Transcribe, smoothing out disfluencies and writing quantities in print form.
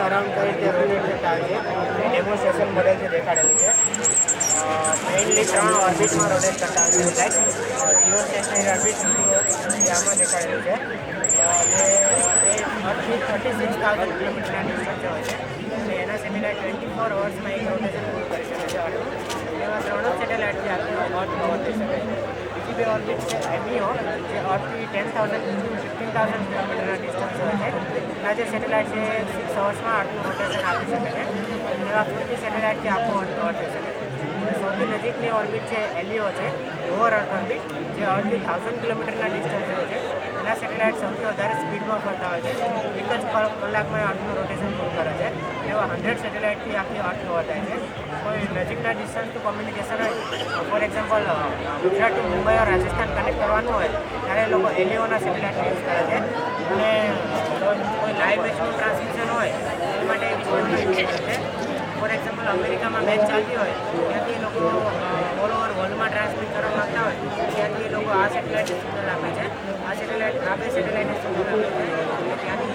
Around કઈ રીતે rotate થતા હોય છે ડેમોન્સ્ટ્રેશન મોડેલથી દેખાડેલું છે. મેઇનલી 3 ઓર્બિટમાં રોટેટ કરતા હોય છે સેટેલાઇટ. જીઓ સ્ટેશનરી ઓર્બિટ એ આમાં દેખાડેલું છે. જે એ અર્થથી 36,000 કિલોમીટરના ડિસ્ટન્સે હોય છે અને એના સેટેલાઇટ 24 અવર્સમાં એક રોટેશન પૂરું કરી શકે છે અર્થનું. એવા 3 સેટેલાઇટથી આખું અર્થ કવર થઈ શકે છે. બીજી બે ઓર્બિટ છે એમિઓ, જે અર્થથી 15,000 કિલોમીટરના ડિસ્ટન્સ હોય છે. એના જે સેટેલાઇટ છે 6 અવર્સમાં અર્થનું રોટેશન આપી શકે છે. એવા 50 સેટેલાઇટથી આખું અર્થ કવર થઈ શકે છે. સૌથી નજીકની ઓર્બિટ છે એલિયો છે, લોઅર અર્થ ઓર્બિટ, જે અર્થથી 1000 કિલોમીટરના ડિસ્ટન્સ હોય છે. એના સેટેલાઇટ સૌથી વધારે સ્પીડમાં ફરતા હોય છે. એક જ કલાકમાં અર્થનું રોટેશન પૂરું કરે છે. એવા 100 સેટેલાઇટથી આખી અર્થ કવર થાય છે. કોઈ નજીકના ડિસ્ટન્સનું કોમ્યુનિકેશન હોય, for example Gujarat to Mumbai or Rajasthan connect કરવાનું હોય ત્યારે એ લોકો એલિયોના સેટેલાઇટ યુઝ કરે છે. અને કોઈ લાઈવ મેચનું ટ્રાન્સમિશન હોય એ માટે વિશ્વનું યુઝ કરે છે. ફોર એક્ઝામ્પલ અમેરિકામાં મેચ ચાલતી હોય ત્યાંથી એ લોકો ઓલ ઓવર વર્લ્ડમાં ટ્રાન્સમિટ કરવા માગતા હોય ત્યાંથી એ લોકો આ સેટેલાઇટ સિગ્નલ આપે છે. આ બે સેટેલાઇટને સિગ્નલ આપે છે ત્યાંથી